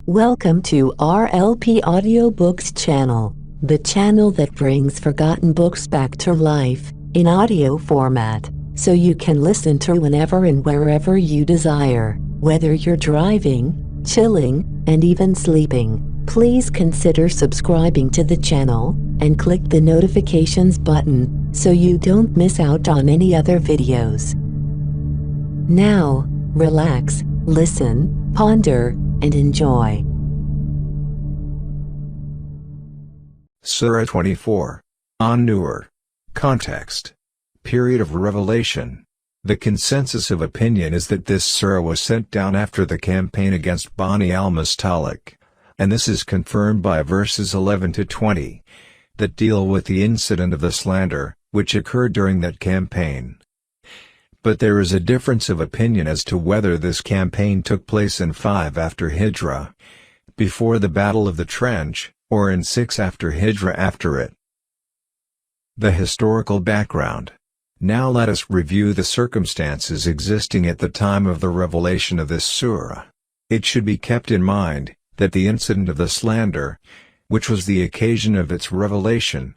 Welcome to RLP Audiobooks channel, the channel that brings forgotten books back to life in audio format, so you can listen to whenever and wherever you desire, whether you're driving, chilling, and even sleeping. Please consider subscribing to the channel and click the notifications button so you don't miss out on any other videos. Now, relax, listen, ponder, and enjoy. Surah 24. An-Nur. Context. Period of revelation. The consensus of opinion is that this surah was sent down after the campaign against Bani al-Mustalik, and this is confirmed by verses 11 to 20, that deal with the incident of the slander, which occurred during that campaign. But there is a difference of opinion as to whether this campaign took place in 5 after Hijrah, before the Battle of the Trench, or in 6 after Hijrah after it. The historical background. Now let us review the circumstances existing at the time of the revelation of this surah. It should be kept in mind that the incident of the slander, which was the occasion of its revelation,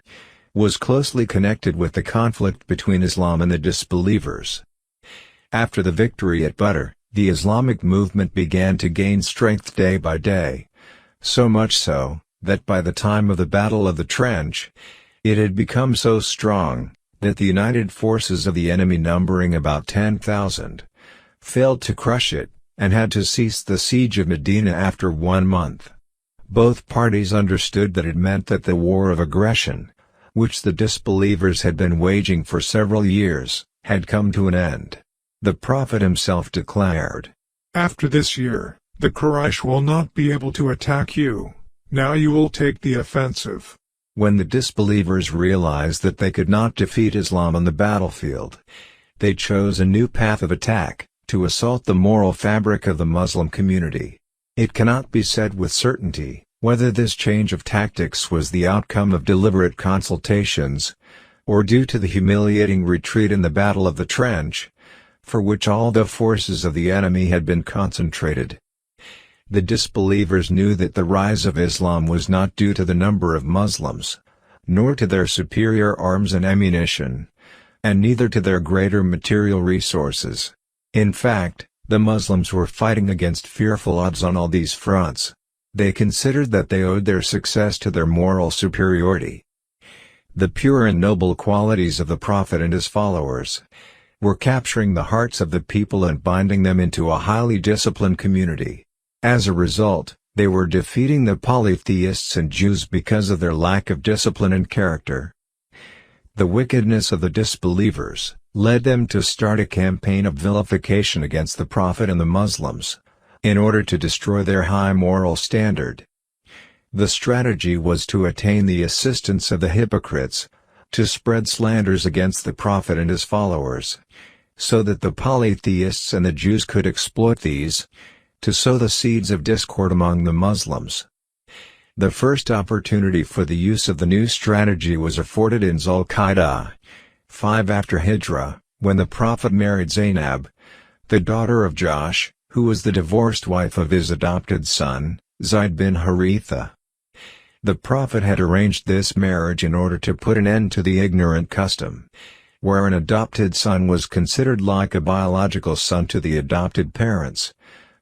was closely connected with the conflict between Islam and the disbelievers. After the victory at Badr, the Islamic movement began to gain strength day by day, so much so, that by the time of the Battle of the Trench, it had become so strong, that the united forces of the enemy, numbering about 10,000, failed to crush it, and had to cease the siege of Medina after 1 month. Both parties understood that it meant that the war of aggression, which the disbelievers had been waging for several years, had come to an end. The Prophet himself declared, "After this year, the Quraysh will not be able to attack you. Now you will take the offensive." When the disbelievers realized that they could not defeat Islam on the battlefield, they chose a new path of attack, to assault the moral fabric of the Muslim community. It cannot be said with certainty whether this change of tactics was the outcome of deliberate consultations, or due to the humiliating retreat in the Battle of the Trench, for which all the forces of the enemy had been concentrated. The disbelievers knew that the rise of Islam was not due to the number of Muslims, nor to their superior arms and ammunition, and neither to their greater material resources. In fact, the Muslims were fighting against fearful odds on all these fronts. They considered that they owed their success to their moral superiority. The pure and noble qualities of the Prophet and his followers were capturing the hearts of the people and binding them into a highly disciplined community. As a result, they were defeating the polytheists and Jews because of their lack of discipline and character. The wickedness of the disbelievers led them to start a campaign of vilification against the Prophet and the Muslims, in order to destroy their high moral standard. The strategy was to attain the assistance of the hypocrites, to spread slanders against the Prophet and his followers, so that the polytheists and the Jews could exploit these, to sow the seeds of discord among the Muslims. The first opportunity for the use of the new strategy was afforded in Zulqa'dah, 5 after Hijrah, when the Prophet married Zainab, the daughter of Josh, who was the divorced wife of his adopted son, Zayd bin Haritha. The Prophet had arranged this marriage in order to put an end to the ignorant custom, where an adopted son was considered like a biological son to the adopted parents,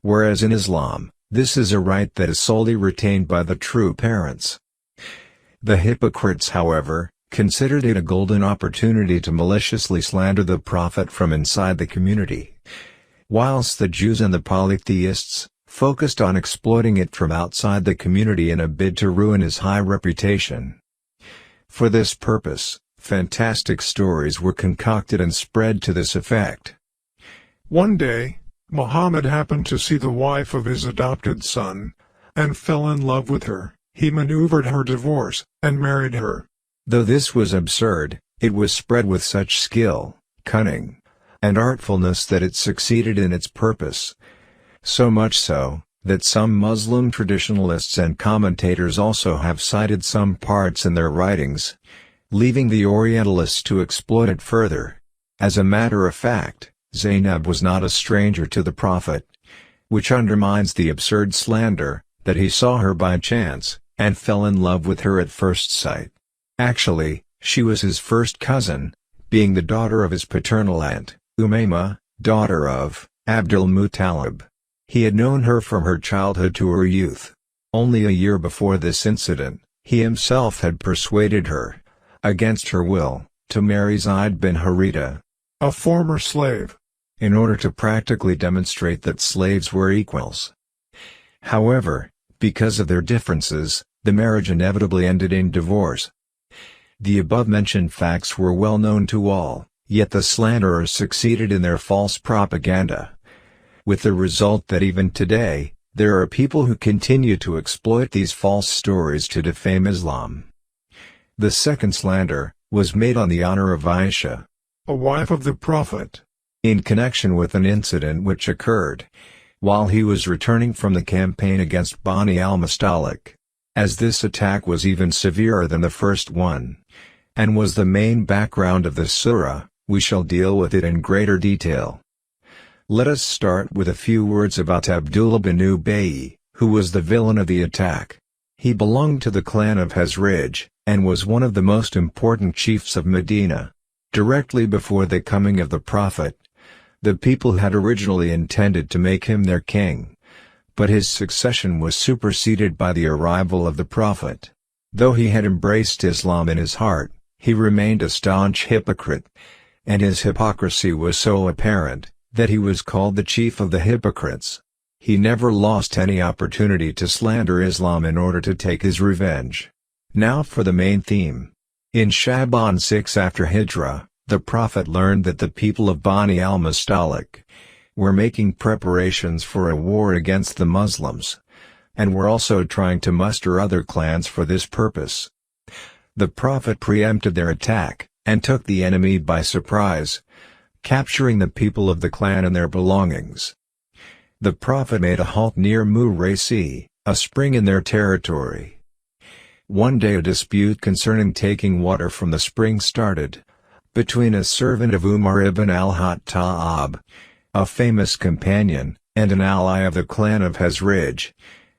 whereas in Islam, this is a right that is solely retained by the true parents. The hypocrites, however, considered it a golden opportunity to maliciously slander the Prophet from inside the community, whilst the Jews and the polytheists focused on exploiting it from outside the community in a bid to ruin his high reputation. For this purpose, fantastic stories were concocted and spread to this effect. One day, Muhammad happened to see the wife of his adopted son, and fell in love with her. He maneuvered her divorce, and married her. Though this was absurd, it was spread with such skill, cunning, and artfulness that it succeeded in its purpose. So much so, that some Muslim traditionalists and commentators also have cited some parts in their writings, leaving the Orientalists to exploit it further. As a matter of fact, Zainab was not a stranger to the Prophet, which undermines the absurd slander that he saw her by chance, and fell in love with her at first sight. Actually, she was his first cousin, being the daughter of his paternal aunt, Umayma, daughter of Abdul Muttalib. He had known her from her childhood to her youth. Only a year before this incident, he himself had persuaded her, against her will, to marry Zayd bin Haritha, a former slave, in order to practically demonstrate that slaves were equals. However, because of their differences, the marriage inevitably ended in divorce. The above-mentioned facts were well known to all, yet the slanderers succeeded in their false propaganda, with the result that even today, there are people who continue to exploit these false stories to defame Islam. The second slander was made on the honor of Aisha, a wife of the Prophet, in connection with an incident which occurred while he was returning from the campaign against Bani al-Mustalik. As this attack was even severer than the first one, and was the main background of the surah, we shall deal with it in greater detail. Let us start with a few words about Abdullah bin Ubay, who was the villain of the attack. He belonged to the clan of Khazraj, and was one of the most important chiefs of Medina. Directly before the coming of the Prophet, the people had originally intended to make him their king, but his succession was superseded by the arrival of the Prophet. Though he had embraced Islam in his heart, he remained a staunch hypocrite, and his hypocrisy was so apparent that he was called the chief of the hypocrites. He never lost any opportunity to slander Islam in order to take his revenge. Now for the main theme. In Shaban 6 after Hijrah, the Prophet learned that the people of Bani al-Mustalik were making preparations for a war against the Muslims, and were also trying to muster other clans for this purpose. The Prophet preempted their attack, and took the enemy by surprise, capturing the people of the clan and their belongings. The Prophet made a halt near Muraisi, a spring in their territory. One day a dispute concerning taking water from the spring started, between a servant of Umar ibn al-Khattab, a famous companion, and an ally of the clan of Khazraj,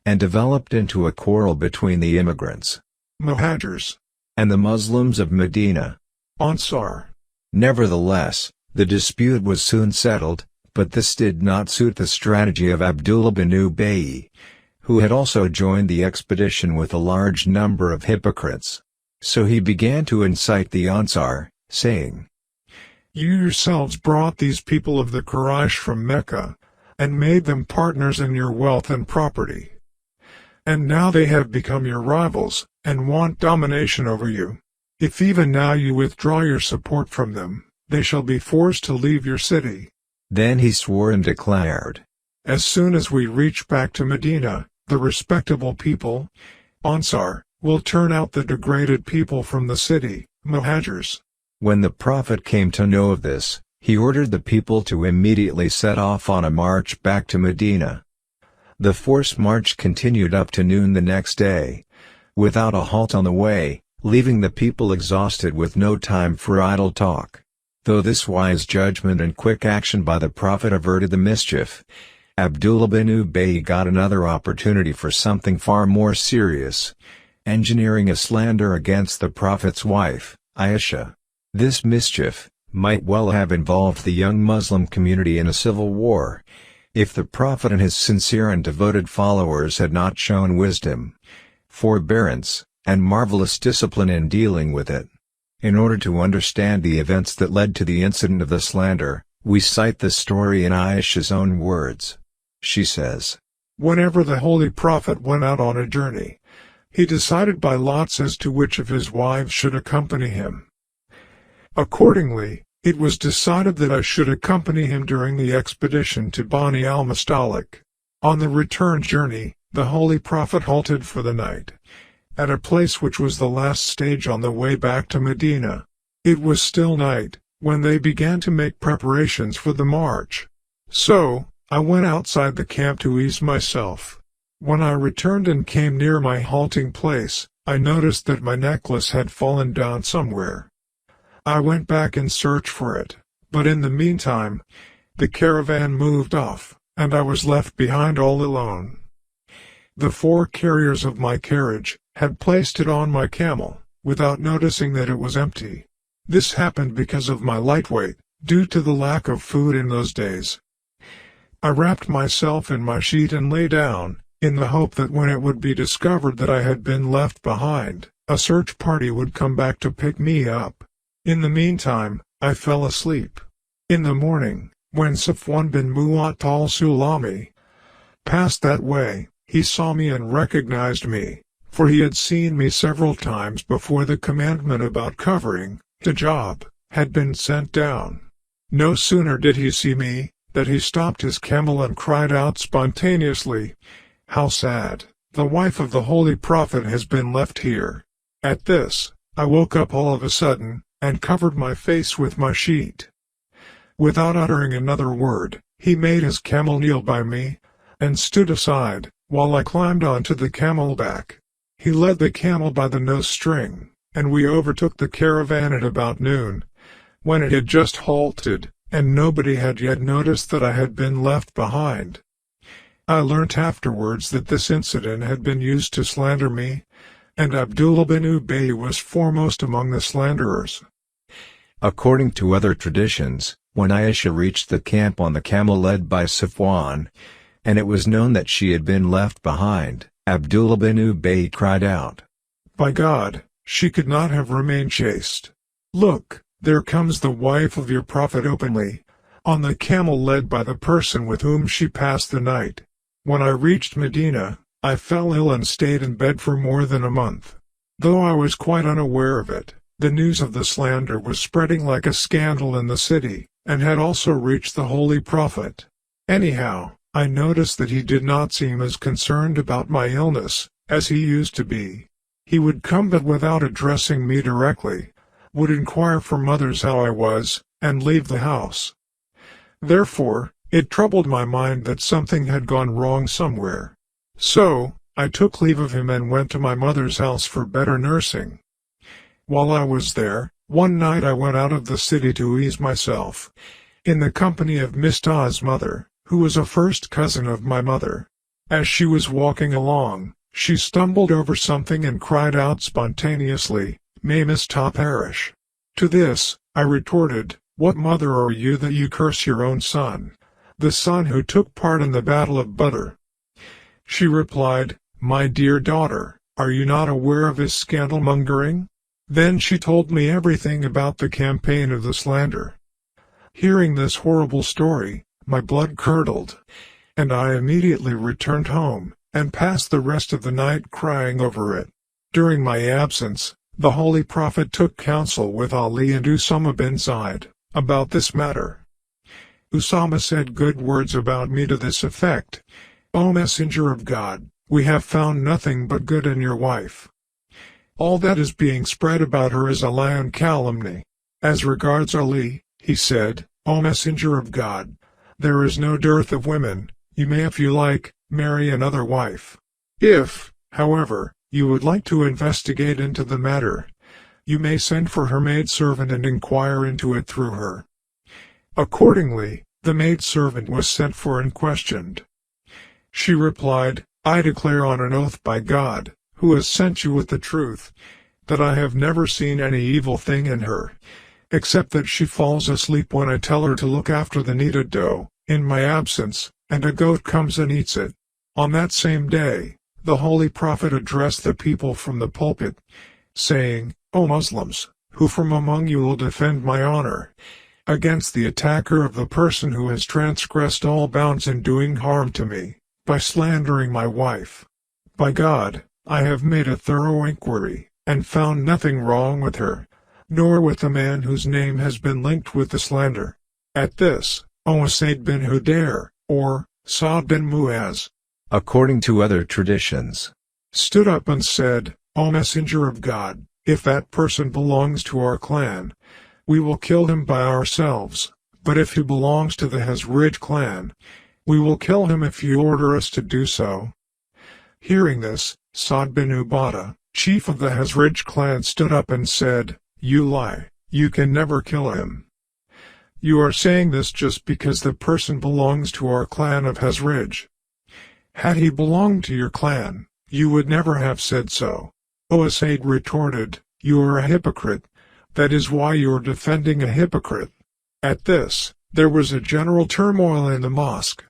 and developed into a quarrel between the immigrants, Muhajirs, and the Muslims of Medina, Ansar. Nevertheless, the dispute was soon settled, but this did not suit the strategy of Abdullah bin Ubay, who had also joined the expedition with a large number of hypocrites. So he began to incite the Ansar, saying, "You yourselves brought these people of the Quraysh from Mecca, and made them partners in your wealth and property. And now they have become your rivals, and want domination over you. If even now you withdraw your support from them, they shall be forced to leave your city." Then he swore and declared, "As soon as we reach back to Medina, the respectable people, Ansar, will turn out the degraded people from the city, Muhajirs." When the Prophet came to know of this, he ordered the people to immediately set off on a march back to Medina. The forced march continued up to noon the next day, without a halt on the way, leaving the people exhausted with no time for idle talk. Though this wise judgment and quick action by the Prophet averted the mischief, Abdullah bin Ubay got another opportunity for something far more serious, engineering a slander against the Prophet's wife, Aisha. This mischief might well have involved the young Muslim community in a civil war, if the Prophet and his sincere and devoted followers had not shown wisdom, forbearance, and marvelous discipline in dealing with it. In order to understand the events that led to the incident of the slander, we cite the story in Aisha's own words. She says, "Whenever the Holy Prophet went out on a journey, he decided by lots as to which of his wives should accompany him. Accordingly, it was decided that I should accompany him during the expedition to Bani al-Mustalik. On the return journey, the Holy Prophet halted for the night, at a place which was the last stage on the way back to Medina. It was still night, when they began to make preparations for the march. So, I went outside the camp to ease myself. When I returned and came near my halting place, I noticed that my necklace had fallen down somewhere. I went back in search for it, but in the meantime, the caravan moved off, and I was left behind all alone. The four carriers of my carriage had placed it on my camel, without noticing that it was empty. This happened because of my light weight, due to the lack of food in those days. I wrapped myself in my sheet and lay down, in the hope that when it would be discovered that I had been left behind, a search party would come back to pick me up. In the meantime, I fell asleep. In the morning, when Safwan bin Mu'at al-Sulami passed that way, he saw me and recognized me, for he had seen me several times before the commandment about covering hijab had been sent down. No sooner did he see me, that he stopped his camel and cried out spontaneously, "How sad! The wife of the Holy Prophet has been left here." At this, I woke up all of a sudden, and covered my face with my sheet. Without uttering another word, he made his camel kneel by me, and stood aside, while I climbed onto the camel back. He led the camel by the nose string, and we overtook the caravan at about noon, when it had just halted, and nobody had yet noticed that I had been left behind. I learnt afterwards that this incident had been used to slander me, and Abdullah bin Ubay was foremost among the slanderers. According to other traditions, when Aisha reached the camp on the camel led by Safwan, and it was known that she had been left behind, Abdullah bin Ubay cried out, "By God, she could not have remained chaste. Look, there comes the wife of your prophet openly, on the camel led by the person with whom she passed the night." When I reached Medina, I fell ill and stayed in bed for more than a month. Though I was quite unaware of it, the news of the slander was spreading like a scandal in the city, and had also reached the Holy Prophet. Anyhow, I noticed that he did not seem as concerned about my illness as he used to be. He would come, but without addressing me directly, would inquire from others how I was, and leave the house. Therefore, it troubled my mind that something had gone wrong somewhere. So, I took leave of him and went to my mother's house for better nursing. While I was there, one night I went out of the city to ease myself, in the company of Mistah's mother, who was a first cousin of my mother. As she was walking along, she stumbled over something and cried out spontaneously, "May Mistah perish!" To this, I retorted, "What mother are you that you curse your own son, the son who took part in the Battle of Badr?" She replied, "My dear daughter, are you not aware of his scandal-mongering?" Then she told me everything about the campaign of the slander. Hearing this horrible story, my blood curdled, and I immediately returned home, and passed the rest of the night crying over it. During my absence, the Holy Prophet took counsel with Ali and Usama bin Zaid about this matter. Usama said good words about me to this effect: "O Messenger of God, we have found nothing but good in your wife. All that is being spread about her is a lie and calumny." As regards Ali, he said, "O Messenger of God, there is no dearth of women, you may if you like, marry another wife. If, however, you would like to investigate into the matter, you may send for her maidservant and inquire into it through her." Accordingly, the maidservant was sent for and questioned. She replied, "I declare on an oath by God, who has sent you with the truth, that I have never seen any evil thing in her, except that she falls asleep when I tell her to look after the kneaded dough, in my absence, and a goat comes and eats it." On that same day, the Holy Prophet addressed the people from the pulpit, saying, "O Muslims, who from among you will defend my honor against the attacker of the person who has transgressed all bounds in doing harm to me, by slandering my wife? By God, I have made a thorough inquiry, and found nothing wrong with her, nor with the man whose name has been linked with the slander." At this, Usaid bin Hudayr, or Sa'd bin Mu'az, according to other traditions, stood up and said, "O Messenger of God, if that person belongs to our clan, we will kill him by ourselves, but if he belongs to the Hazraj clan, we will kill him if you order us to do so." Hearing this, Sa'd bin Ubadah, chief of the Hazraj clan, stood up and said, "You lie, you can never kill him. You are saying this just because the person belongs to our clan of Hazraj. Had he belonged to your clan, you would never have said so. Usaid retorted, "You are a hypocrite. That is why you are defending a hypocrite." At this, there was a general turmoil in the mosque,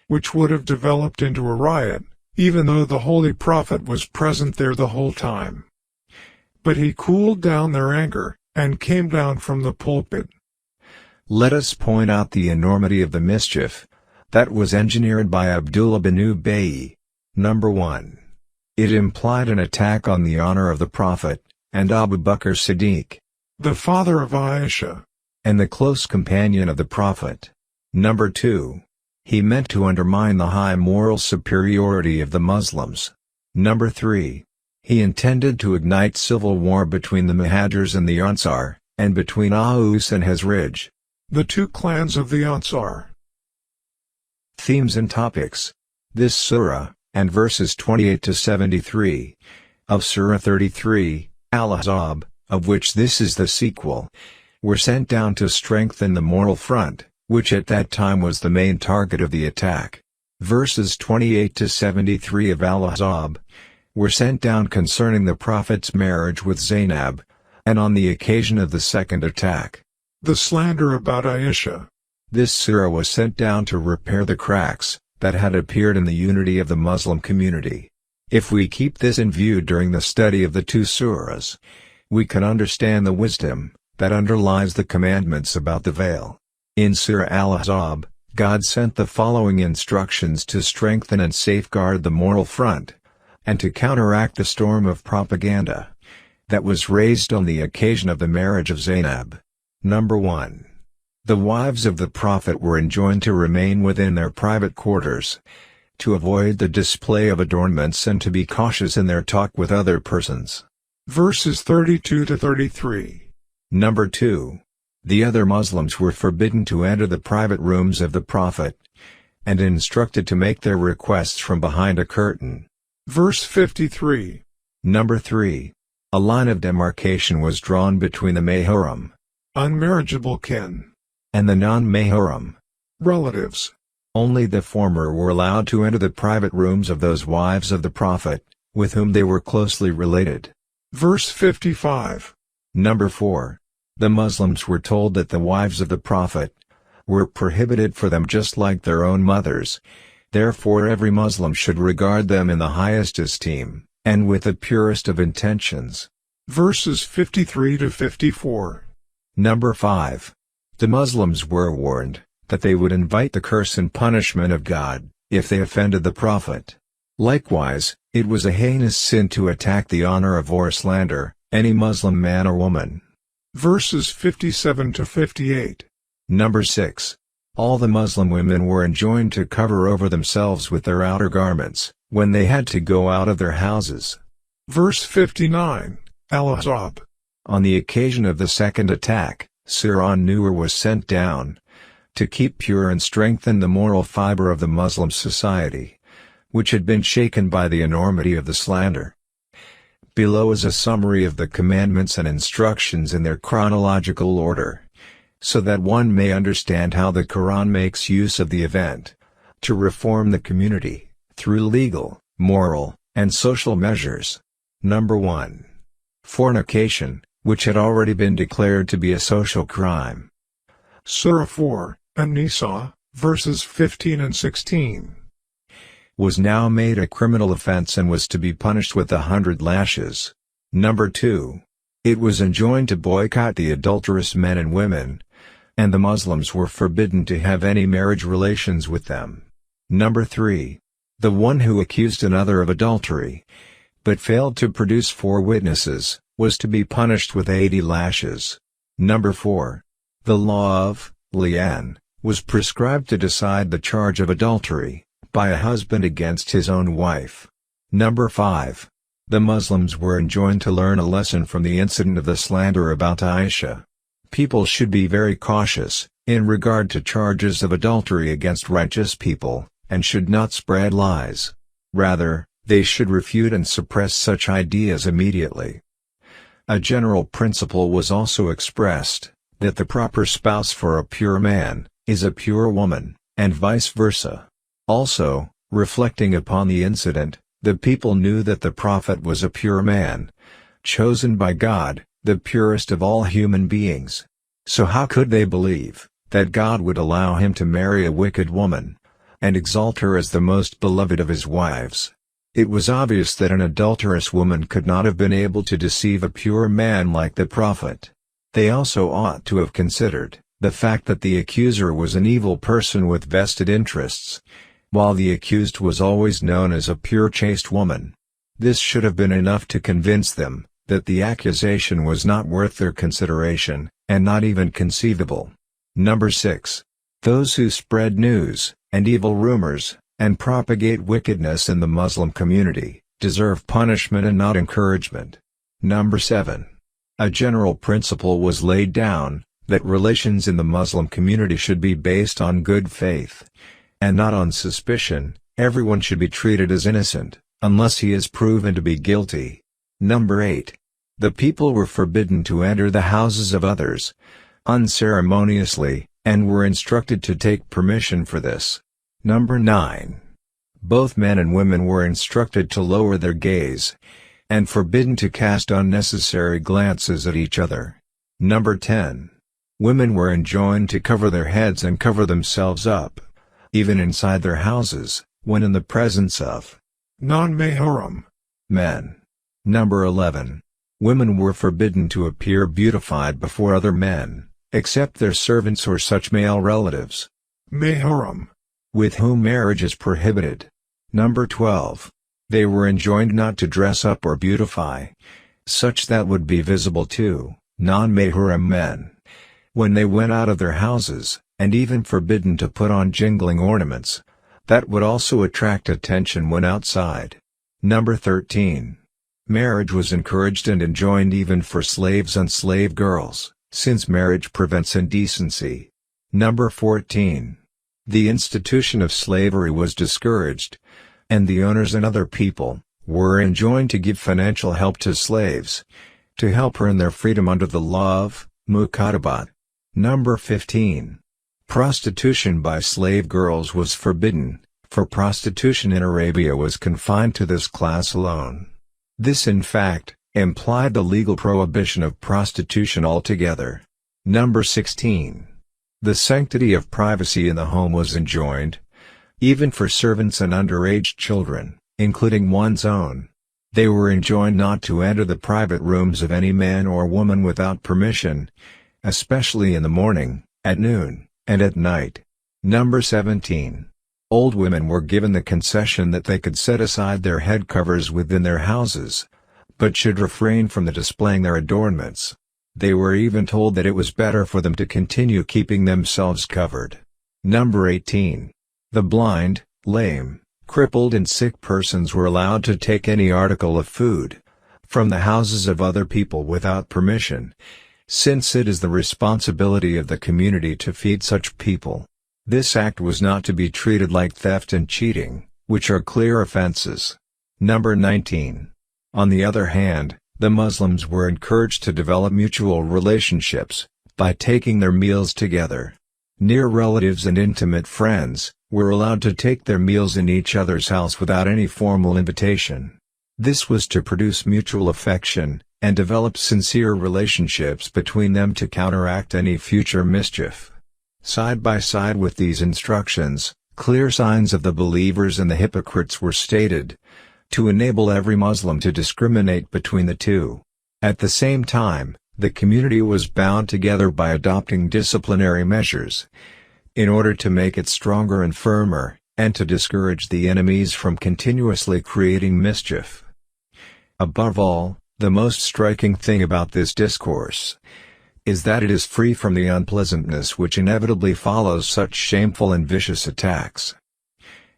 which would have developed into a riot, even though the Holy Prophet was present there the whole time. But he cooled down their anger, and came down from the pulpit. Let us point out the enormity of the mischief that was engineered by Abdullah bin Ubay. Number 1. It implied an attack on the honor of the Prophet, and Abu Bakr Siddiq, the father of Aisha, and the close companion of the Prophet. Number 2. He meant to undermine the high moral superiority of the Muslims. Number 3. He intended to ignite civil war between the Muhajirs and the Ansar, and between Aus and Hazraj, the two clans of the Ansar. Themes and topics. This surah, and verses 28 to 73, of Surah 33, Al-Ahzab, of which this is the sequel, were sent down to strengthen the moral front, which at that time was the main target of the attack. Verses 28 to 73 of Al-Ahzab were sent down concerning the Prophet's marriage with Zainab, and on the occasion of the second attack, the slander about Aisha. This surah was sent down to repair the cracks that had appeared in the unity of the Muslim community. If we keep this in view during the study of the two surahs, we can understand the wisdom that underlies the commandments about the veil. In Surah Al-Ahzab, God sent the following instructions to strengthen and safeguard the moral front, and to counteract the storm of propaganda that was raised on the occasion of the marriage of Zainab. Number 1. The wives of the Prophet were enjoined to remain within their private quarters, to avoid the display of adornments and to be cautious in their talk with other persons. Verses 32 to 33. Number 2. The other Muslims were forbidden to enter the private rooms of the Prophet, and instructed to make their requests from behind a curtain. Verse 53. Number 3. A line of demarcation was drawn between the Mahram, unmarriageable kin, and the non-Mahram, relatives. Only the former were allowed to enter the private rooms of those wives of the Prophet, with whom they were closely related. Verse 55. Number 4. The Muslims were told that the wives of the Prophet were prohibited for them just like their own mothers. Therefore every Muslim should regard them in the highest esteem, and with the purest of intentions. Verses 53 to 54. Number 5. The Muslims were warned that they would invite the curse and punishment of God if they offended the Prophet. Likewise, it was a heinous sin to attack the honor of or slander any Muslim man or woman. Verses 57 to 58. Number 6. All the Muslim women were enjoined to cover over themselves with their outer garments when they had to go out of their houses. Verse 59, Al-Ahzab. On the occasion of the second attack, Surah An-Nur was sent down to keep pure and strengthen the moral fiber of the Muslim society, which had been shaken by the enormity of the slander. Below is a summary of the commandments and instructions in their chronological order, so that one may understand how the Quran makes use of the event to reform the community through legal, moral, and social measures. Number 1. Fornication, which had already been declared to be a social crime. Surah 4, An-Nisa, verses 15 and 16. Was now made a criminal offense and was to be punished with 100 lashes. Number 2. It was enjoined to boycott the adulterous men and women, and the Muslims were forbidden to have any marriage relations with them. Number 3. The one who accused another of adultery, but failed to produce 4 witnesses, was to be punished with 80 lashes. Number 4. The law of li'an was prescribed to decide the charge of adultery by a husband against his own wife. Number 5. The Muslims were enjoined to learn a lesson from the incident of the slander about Aisha. People should be very cautious in regard to charges of adultery against righteous people, and should not spread lies. Rather, they should refute and suppress such ideas immediately. A general principle was also expressed, that the proper spouse for a pure man is a pure woman, and vice versa. Also, Reflecting upon the incident, the people knew that the prophet was a pure man, chosen by God, the purest of all human beings. So how could they believe that God would allow him to marry a wicked woman, and exalt her as the most beloved of his wives? It was obvious that an adulterous woman could not have been able to deceive a pure man like the prophet. They also ought to have considered the fact that the accuser was an evil person with vested interests, while the accused was always known as a pure chaste woman. This should have been enough to convince them that the accusation was not worth their consideration, and not even conceivable. Number 6. Those who spread news, and evil rumors, and propagate wickedness in the Muslim community, deserve punishment and not encouragement. Number 7. A general principle was laid down, that relations in the Muslim community should be based on good faith, and not on suspicion. Everyone should be treated as innocent, unless he is proven to be guilty. Number 8. The people were forbidden to enter the houses of others unceremoniously, and were instructed to take permission for this. Number 9. Both men and women were instructed to lower their gaze, and forbidden to cast unnecessary glances at each other. Number 10. Women were enjoined to cover their heads and cover themselves up, even inside their houses, when in the presence of non-mahram men. Number 11. Women were forbidden to appear beautified before other men, except their servants or such male relatives, mahram, with whom marriage is prohibited. Number 12. They were enjoined not to dress up or beautify, such that would be visible to non-mahram men, when they went out of their houses, and even forbidden to put on jingling ornaments that would also attract attention when outside. Number 13. Marriage was encouraged and enjoined even for slaves and slave girls, since marriage prevents indecency. Number 14. The institution of slavery was discouraged, and the owners and other people were enjoined to give financial help to slaves, to help earn their freedom under the law of Mukatabat. Number 15. Prostitution by slave girls was forbidden, for prostitution in Arabia was confined to this class alone. This in fact implied the legal prohibition of prostitution altogether. Number 16. The sanctity of privacy in the home was enjoined, even for servants and underage children, including one's own. They were enjoined not to enter the private rooms of any man or woman without permission, especially in the morning, at noon, and at night. Number 17. Old women were given the concession that they could set aside their head covers within their houses, but should refrain from displaying their adornments. They were even told that it was better for them to continue keeping themselves covered. Number 18. The blind, lame, crippled and sick persons were allowed to take any article of food from the houses of other people without permission, since it is the responsibility of the community to feed such people. This act was not to be treated like theft and cheating, which are clear offenses. Number 19. On the other hand, the Muslims were encouraged to develop mutual relationships by taking their meals together. Near relatives and intimate friends were allowed to take their meals in each other's house without any formal invitation. This was to produce mutual affection, and develop sincere relationships between them to counteract any future mischief. Side by side with these instructions, clear signs of the believers and the hypocrites were stated, to enable every Muslim to discriminate between the two. At the same time, the community was bound together by adopting disciplinary measures, in order to make it stronger and firmer, and to discourage the enemies from continuously creating mischief. Above all, the most striking thing about this discourse is that it is free from the unpleasantness which inevitably follows such shameful and vicious attacks.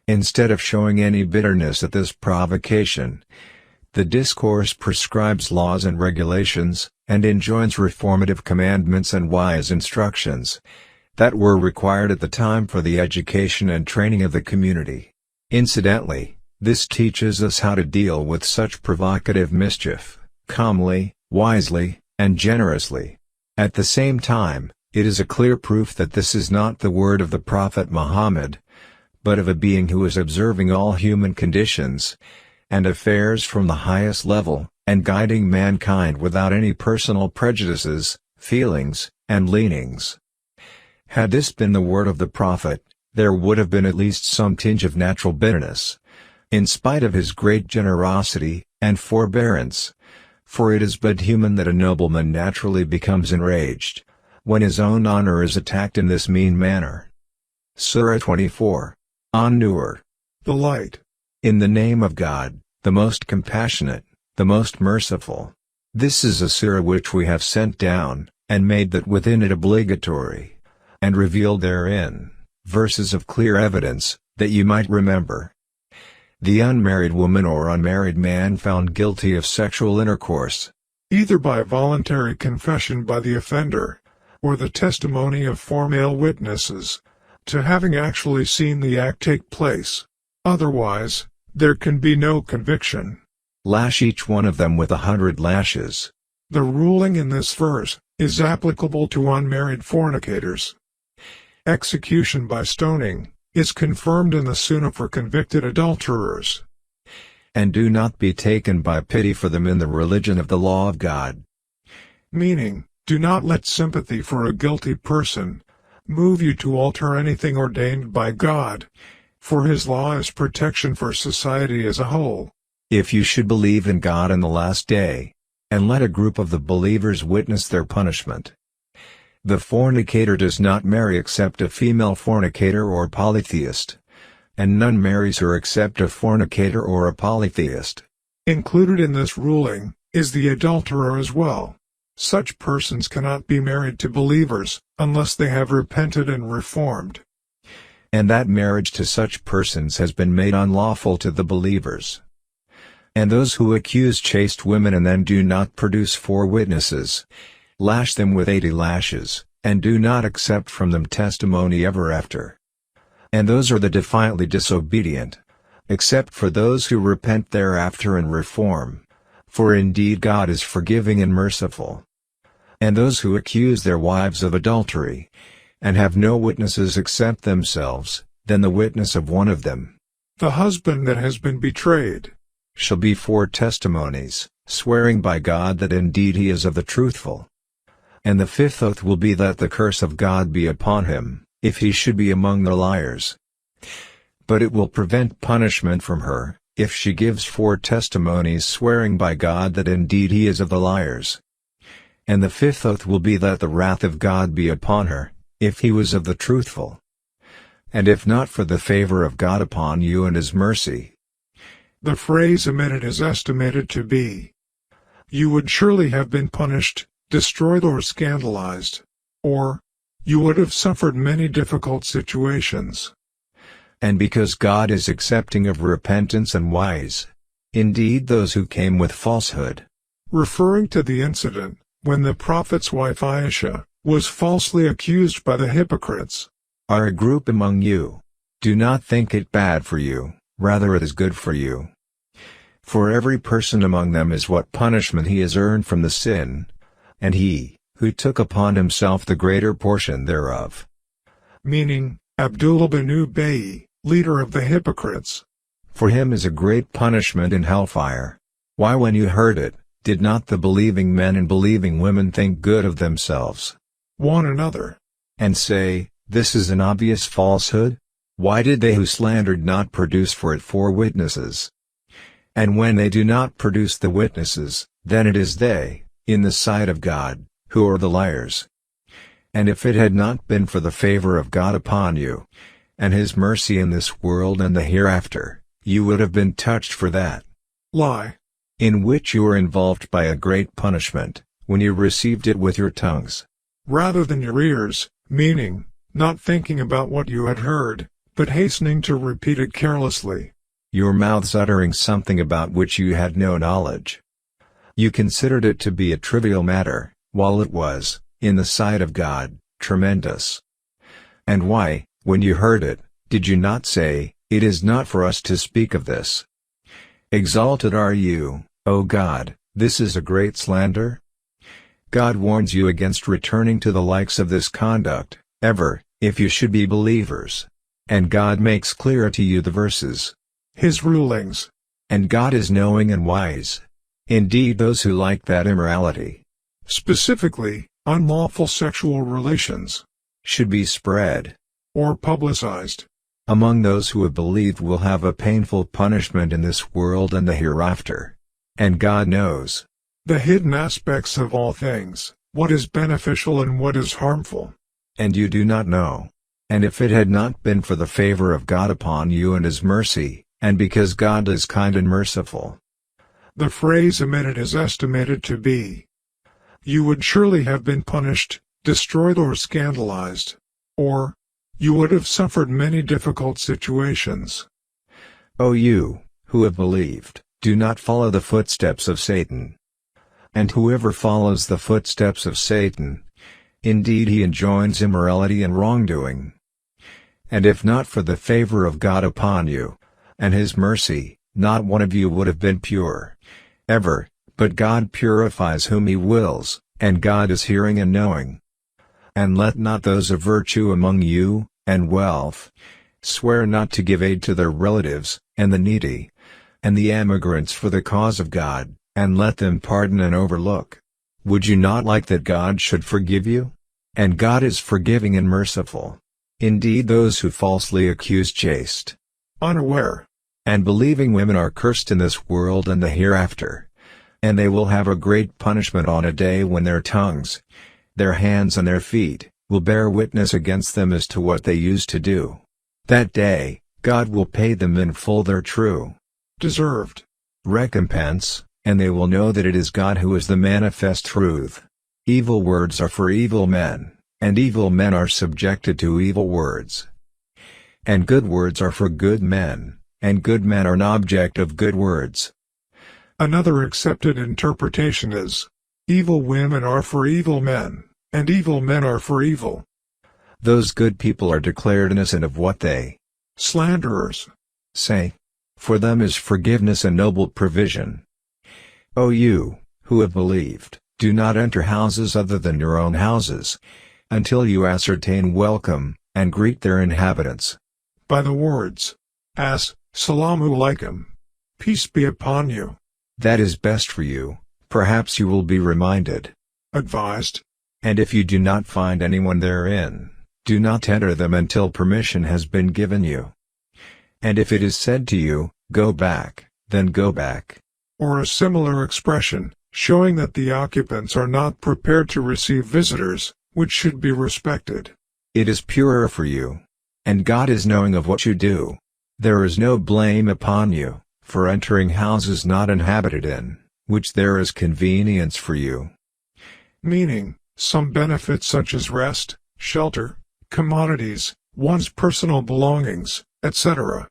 Instead of showing any bitterness at this provocation, the discourse prescribes laws and regulations, and enjoins reformative commandments and wise instructions that were required at the time for the education and training of the community. Incidentally, this teaches us how to deal with such provocative mischief, calmly, wisely, and generously. At the same time, it is a clear proof that this is not the word of the Prophet Muhammad, but of a being who is observing all human conditions and affairs from the highest level, and guiding mankind without any personal prejudices, feelings, and leanings. Had this been the word of the prophet, there would have been at least some tinge of natural bitterness, in spite of his great generosity and forbearance, for it is but human that a nobleman naturally becomes enraged when his own honor is attacked in this mean manner. Surah 24. An-Nur. The light. In the name of God, the most compassionate, the most merciful. This is a surah which we have sent down, and made that within it obligatory, and revealed therein verses of clear evidence, that you might remember. The unmarried woman or unmarried man found guilty of sexual intercourse, either by voluntary confession by the offender, or the testimony of 4 male witnesses, to having actually seen the act take place. Otherwise, there can be no conviction. Lash each one of them with 100 lashes. The ruling in this verse is applicable to unmarried fornicators. Execution by stoning is confirmed in the Sunnah for convicted adulterers. And do not be taken by pity for them in the religion of the law of God. Meaning, do not let sympathy for a guilty person move you to alter anything ordained by God, for His law is protection for society as a whole. If you should believe in God and the last day, and let a group of the believers witness their punishment. The fornicator does not marry except a female fornicator or polytheist, and none marries her except a fornicator or a polytheist. Included in this ruling is the adulterer as well. Such persons cannot be married to believers unless they have repented and reformed. And that marriage to such persons has been made unlawful to the believers. And those who accuse chaste women and then do not produce 4 witnesses, lash them with 80 lashes, and do not accept from them testimony ever after. And those are the defiantly disobedient, except for those who repent thereafter and reform, for indeed God is forgiving and merciful. And those who accuse their wives of adultery, and have no witnesses except themselves, then the witness of one of them, the husband that has been betrayed, shall be 4 testimonies, swearing by God that indeed he is of the truthful. And the 5th oath will be that the curse of God be upon him, if he should be among the liars. But it will prevent punishment from her, if she gives 4 testimonies swearing by God that indeed he is of the liars. And the 5th oath will be that the wrath of God be upon her, if he was of the truthful. And if not for the favor of God upon you and His mercy. The phrase omitted is estimated to be, you would surely have been punished, destroyed or scandalized, or, you would have suffered many difficult situations. And because God is accepting of repentance and wise, indeed those who came with falsehood, referring to the incident when the prophet's wife Aisha was falsely accused by the hypocrites, are a group among you. Do not think it bad for you, rather it is good for you. For every person among them is what punishment he has earned from the sin, and he, who took upon himself the greater portion thereof. Meaning, Abdullah bin Ubay, leader of the hypocrites. For him is a great punishment in hellfire. Why when you heard it, did not the believing men and believing women think good of themselves, one another, and say, this is an obvious falsehood? Why did they who slandered not produce for it 4 witnesses? And when they do not produce the witnesses, then it is they, in the sight of God, who are the liars. And if it had not been for the favor of God upon you, and His mercy in this world and the hereafter, you would have been touched for that lie, in which you were involved by a great punishment, when you received it with your tongues, rather than your ears, meaning, not thinking about what you had heard, but hastening to repeat it carelessly. Your mouths uttering something about which you had no knowledge. You considered it to be a trivial matter, while it was, in the sight of God, tremendous. And why, when you heard it, did you not say, it is not for us to speak of this? Exalted are you, O God, this is a great slander? God warns you against returning to the likes of this conduct, ever, if you should be believers. And God makes clear to you the verses. His rulings. And God is knowing and wise. Indeed, those who like that immorality, specifically, unlawful sexual relations, should be spread, or publicized, among those who have believed will have a painful punishment in this world and the hereafter. And God knows the hidden aspects of all things, what is beneficial and what is harmful. And you do not know. And if it had not been for the favor of God upon you and His mercy, and because God is kind and merciful, the phrase emitted is estimated to be, you would surely have been punished, destroyed or scandalized, or, you would have suffered many difficult situations. O you, who have believed, do not follow the footsteps of Satan. And whoever follows the footsteps of Satan, indeed he enjoins immorality and wrongdoing. And if not for the favor of God upon you, and His mercy, not one of you would have been pure, ever, but God purifies whom He wills, and God is hearing and knowing. And let not those of virtue among you, and wealth, swear not to give aid to their relatives, and the needy, and the emigrants for the cause of God, and let them pardon and overlook. Would you not like that God should forgive you? And God is forgiving and merciful. Indeed, those who falsely accuse chaste, unaware, and believing women are cursed in this world and the hereafter. And they will have a great punishment on a day when their tongues, their hands and their feet, will bear witness against them as to what they used to do. That day, God will pay them in full their true, deserved recompense, and they will know that it is God who is the manifest truth. Evil words are for evil men, and evil men are subjected to evil words. And good words are for good men, and good men are an object of good words. Another accepted interpretation is, evil women are for evil men, and evil men are for evil. Those good people are declared innocent of what they, slanderers, say. For them is forgiveness and noble provision. O you, who have believed, do not enter houses other than your own houses, until you ascertain welcome, and greet their inhabitants by the words, Assalamu alaikum, peace be upon you. That is best for you, perhaps you will be reminded, advised. And if you do not find anyone therein, do not enter them until permission has been given you. And if it is said to you, go back, then go back. Or a similar expression, showing that the occupants are not prepared to receive visitors, which should be respected. It is purer for you. And God is knowing of what you do. There is no blame upon you, for entering houses not inhabited in, which there is convenience for you. Meaning, some benefits such as rest, shelter, commodities, one's personal belongings, etc.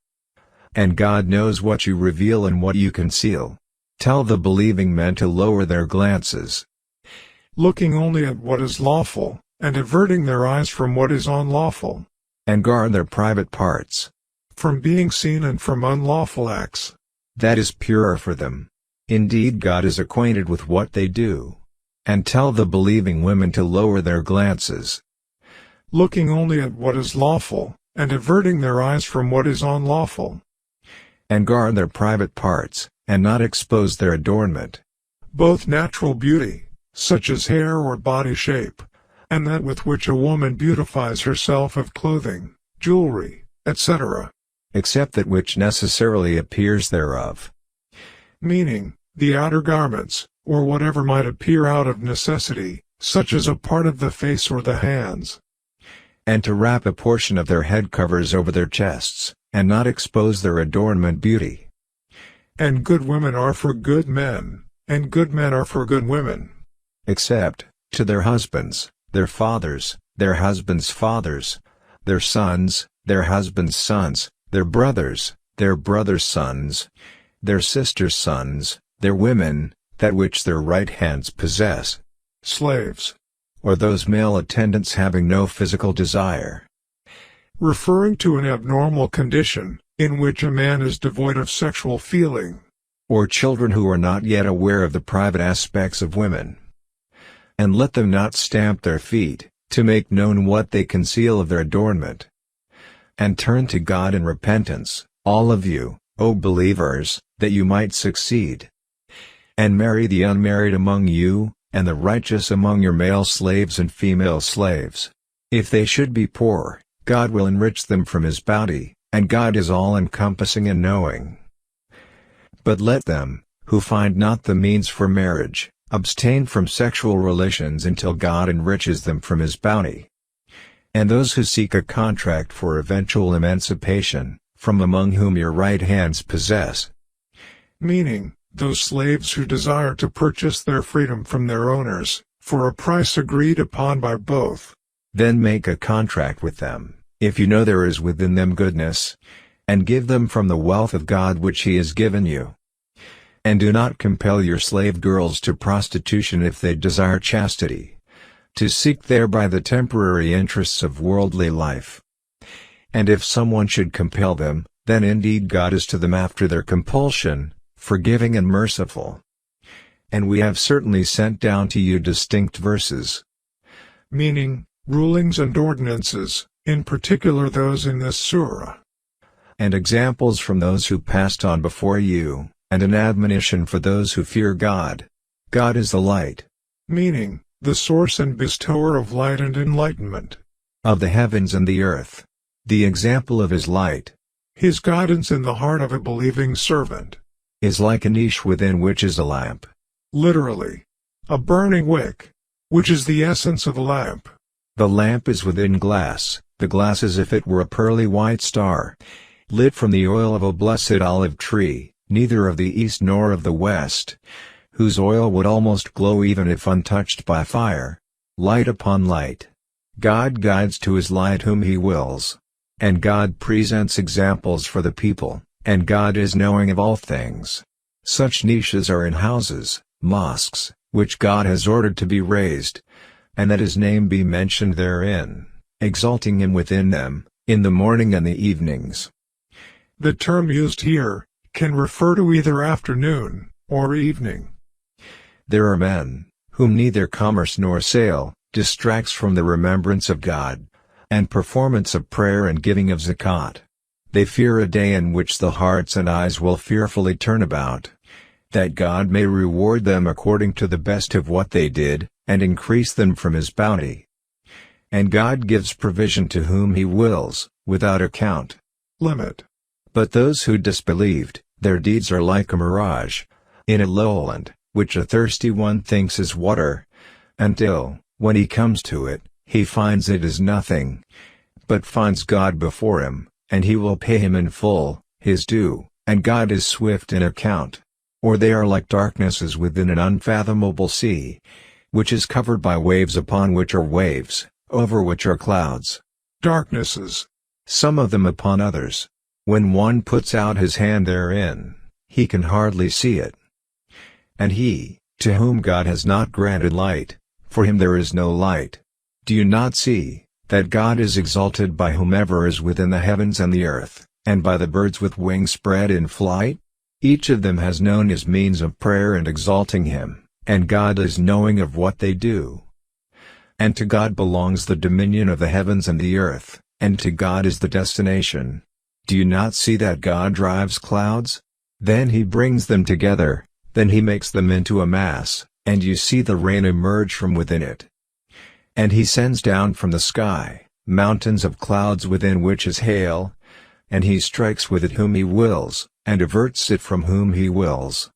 And God knows what you reveal and what you conceal. Tell the believing men to lower their glances, looking only at what is lawful, and averting their eyes from what is unlawful. And guard their private parts from being seen and from unlawful acts. That is purer for them. Indeed, God is acquainted with what they do. And tell the believing women to lower their glances, looking only at what is lawful, and averting their eyes from what is unlawful. And guard their private parts, and not expose their adornment, both natural beauty, such as hair or body shape, and that with which a woman beautifies herself of clothing, jewelry, etc. Except that which necessarily appears thereof. Meaning, the outer garments, or whatever might appear out of necessity, such as a part of the face or the hands. And to wrap a portion of their head covers over their chests, and not expose their adornment beauty. And good women are for good men, and good men are for good women. Except, to their husbands, their fathers, their husbands' fathers, their sons, their husbands' sons, their brothers' sons, their sisters' sons, their women, that which their right hands possess, slaves, or those male attendants having no physical desire. Referring to an abnormal condition, in which a man is devoid of sexual feeling. Or children who are not yet aware of the private aspects of women. And let them not stamp their feet, to make known what they conceal of their adornment. and turn to God in repentance, all of you, O believers, that you might succeed. And marry the unmarried among you, and the righteous among your male slaves and female slaves. If they should be poor, God will enrich them from His bounty, and God is all-encompassing and knowing. But let them, who find not the means for marriage, abstain from sexual relations until God enriches them from His bounty. And those who seek a contract for eventual emancipation, from among whom your right hands possess. Meaning, those slaves who desire to purchase their freedom from their owners, for a price agreed upon by both. Then make a contract with them, if you know there is within them goodness, and give them from the wealth of God which He has given you. And do not compel your slave girls to prostitution if they desire chastity, to seek thereby the temporary interests of worldly life. And if someone should compel them, then indeed God is to them after their compulsion, forgiving and merciful. And we have certainly sent down to you distinct verses. Meaning, rulings and ordinances, in particular those in this surah. And examples from those who passed on before you, and an admonition for those who fear God. God is the light. Meaning, the source and bestower of light and enlightenment. Of the heavens and the earth. The example of His light. His guidance in the heart of a believing servant. Is like a niche within which is a lamp. Literally, a burning wick, which is the essence of a lamp. The lamp is within glass, the glass as if it were a pearly white star, lit from the oil of a blessed olive tree, neither of the east nor of the west, whose oil would almost glow even if untouched by fire. Light upon light. God guides to His light whom He wills. And God presents examples for the people, and God is knowing of all things. Such niches are in houses, mosques, which God has ordered to be raised, and that His name be mentioned therein, exalting Him within them, in the morning and the evenings. The term used here can refer to either afternoon or evening. There are men, whom neither commerce nor sale distracts from the remembrance of God, and performance of prayer and giving of zakat. They fear a day in which the hearts and eyes will fearfully turn about, that God may reward them according to the best of what they did, and increase them from His bounty. And God gives provision to whom He wills, without account. Limit. But those who disbelieved, their deeds are like a mirage, in a lowland, which a thirsty one thinks is water, until, when he comes to it, he finds it is nothing, but finds God before him, and He will pay him in full, his due, and God is swift in account. Or they are like darknesses within an unfathomable sea, which is covered by waves upon which are waves, over which are clouds. Darknesses. Some of them upon others. When one puts out his hand therein, he can hardly see it. And he, to whom God has not granted light, for him there is no light. Do you not see, that God is exalted by whomever is within the heavens and the earth, and by the birds with wings spread in flight? Each of them has known His means of prayer and exalting Him, and God is knowing of what they do. And to God belongs the dominion of the heavens and the earth, and to God is the destination. Do you not see that God drives clouds? Then He brings them together, then He makes them into a mass, and you see the rain emerge from within it. And He sends down from the sky, mountains of clouds within which is hail, and He strikes with it whom He wills, and averts it from whom He wills.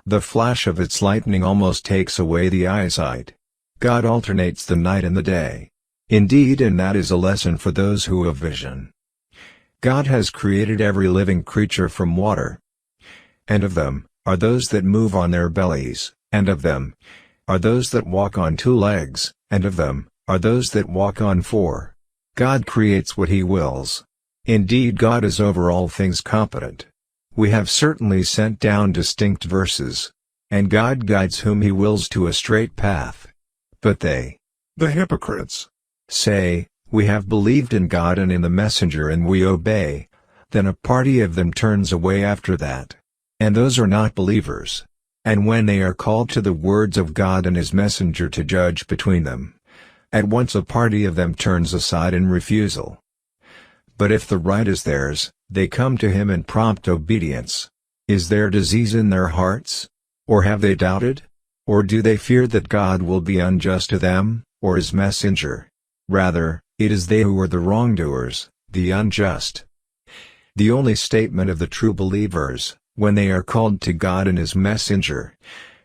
The flash of its lightning almost takes away the eyesight. God alternates the night and the day. Indeed, and that is a lesson for those who have vision. God has created every living creature from water. And of them, are those that move on their bellies, and of them, are those that walk on 2 legs, and of them, are those that walk on 4. God creates what He wills. Indeed, God is over all things competent. We have certainly sent down distinct verses. And God guides whom He wills to a straight path. But they, the hypocrites, say, "We have believed in God and in the messenger and we obey." Then a party of them turns away after that. And those are not believers. And when they are called to the words of God and His messenger to judge between them, at once a party of them turns aside in refusal. But if the right is theirs, they come to him in prompt obedience. Is there disease in their hearts? Or have they doubted? Or do they fear that God will be unjust to them, or his messenger? Rather, it is they who are the wrongdoers, the unjust. The only statement of the true believers, when they are called to God and his messenger,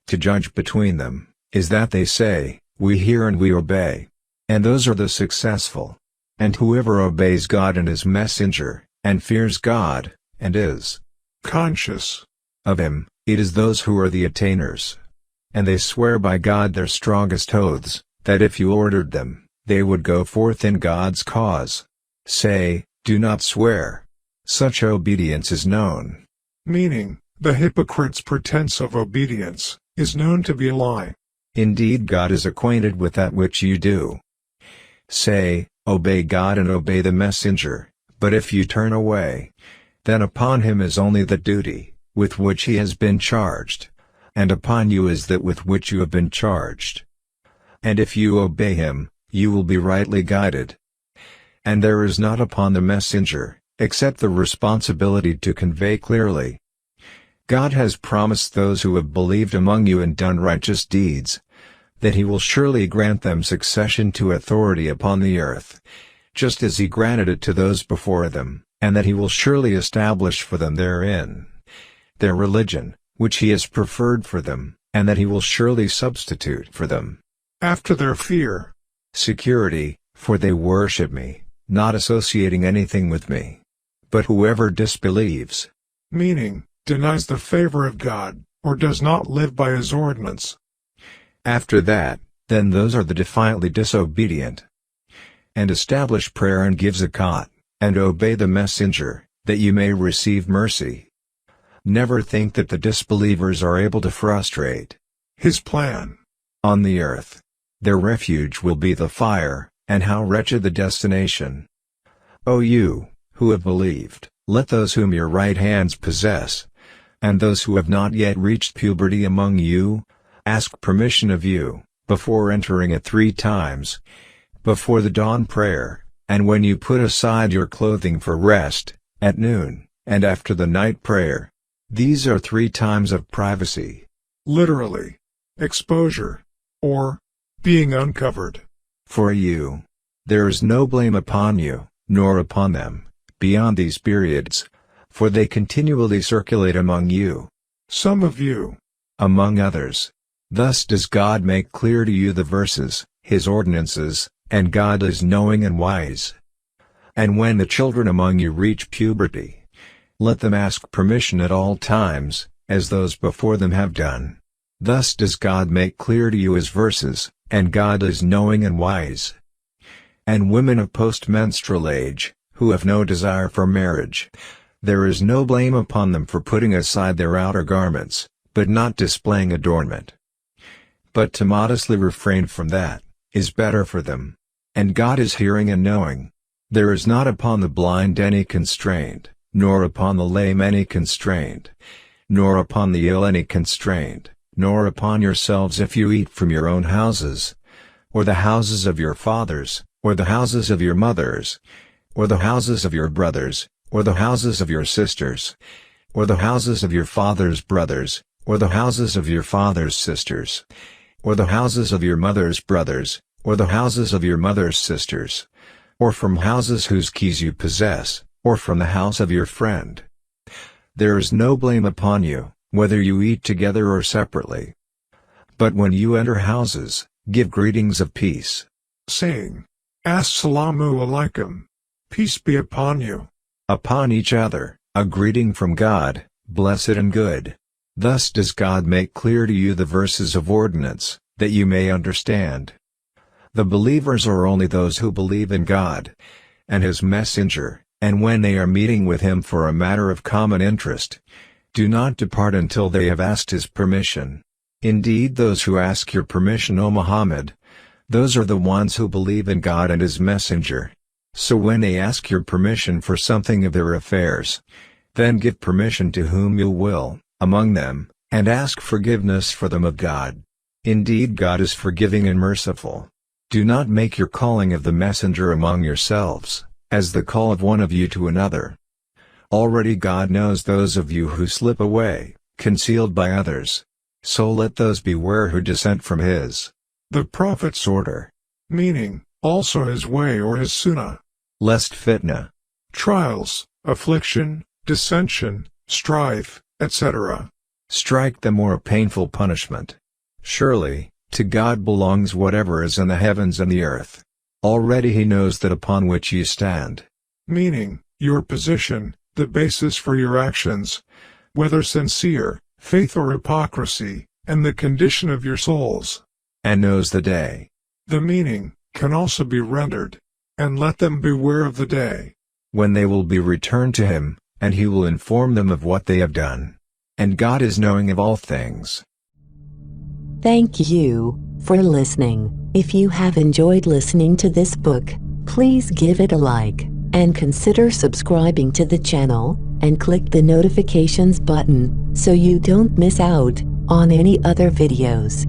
to judge between them, is that they say, "We hear and we obey." And those are the successful. And whoever obeys God and his messenger, and fears God, and is conscious of him, it is those who are the attainers. And they swear by God their strongest oaths, that if you ordered them, they would go forth in God's cause. Say, do not swear. Such obedience is known. Meaning, the hypocrite's pretense of obedience is known to be a lie. Indeed, God is acquainted with that which you do. Say, obey God and obey the messenger, but if you turn away, then upon him is only the duty with which he has been charged, and upon you is that with which you have been charged. And if you obey him, you will be rightly guided. And there is not upon the messenger, except the responsibility to convey clearly. God has promised those who have believed among you and done righteous deeds, that he will surely grant them succession to authority upon the earth, just as he granted it to those before them, and that he will surely establish for them therein their religion, which he has preferred for them, and that he will surely substitute for them, after their fear, security, for they worship me, not associating anything with me. But whoever disbelieves, meaning, denies the favor of God, or does not live by his ordinance, after that, then those are the defiantly disobedient. And establish prayer and give zakat, and obey the messenger, that you may receive mercy. Never think that the disbelievers are able to frustrate his plan on the earth. Their refuge will be the fire, and how wretched the destination. O you, who have believed, let those whom your right hands possess, and those who have not yet reached puberty among you, ask permission of you, before entering it 3 times, before the dawn prayer, and when you put aside your clothing for rest, at noon, and after the night prayer. These are 3 times of privacy. Literally, exposure, or being uncovered. For you, there is no blame upon you, nor upon them, beyond these periods, for they continually circulate among you. Some of you, among others. Thus does God make clear to you the verses, his ordinances, and God is knowing and wise. And when the children among you reach puberty, let them ask permission at all times, as those before them have done. Thus does God make clear to you his verses, and God is knowing and wise. And women of post-menstrual age, who have no desire for marriage, there is no blame upon them for putting aside their outer garments, but not displaying adornment. But to modestly refrain from that, is better for them. And God is hearing and knowing. There is not upon the blind any constraint, nor upon the lame any constraint, nor upon the ill any constraint, nor upon yourselves if you eat from your own houses, or the houses of your fathers, or the houses of your mothers, or the houses of your brothers, or the houses of your sisters, or the houses of your father's brothers, or the houses of your father's sisters, or the houses of your mother's brothers, or the houses of your mother's sisters, or from houses whose keys you possess, or from the house of your friend. There is no blame upon you, whether you eat together or separately. But when you enter houses, give greetings of peace, saying, Assalamu alaikum, peace be upon you. Upon each other, a greeting from God, blessed and good. Thus does God make clear to you the verses of ordinance, that you may understand. The believers are only those who believe in God and his messenger, and when they are meeting with him for a matter of common interest, do not depart until they have asked his permission. Indeed, those who ask your permission, O Muhammad, those are the ones who believe in God and his messenger. So when they ask your permission for something of their affairs, then give permission to whom you will, among them, and ask forgiveness for them of God. Indeed, God is forgiving and merciful. Do not make your calling of the messenger among yourselves, as the call of one of you to another. Already God knows those of you who slip away, concealed by others. So let those beware who dissent from the Prophet's order, meaning, also his way or his sunnah, lest fitna, trials, affliction, dissension, strife, etc., strike them or a painful punishment. Surely, to God belongs whatever is in the heavens and the earth. Already he knows that upon which you stand, meaning, your position, the basis for your actions, whether sincere, faith or hypocrisy, and the condition of your souls. and knows the day. The meaning can also be rendered, and let them beware of the day, when they will be returned to him, and he will inform them of what they have done. And God is knowing of all things. Thank you for listening. If you have enjoyed listening to this book, please give it a like, and consider subscribing to the channel, and click the notifications button, so you don't miss out on any other videos.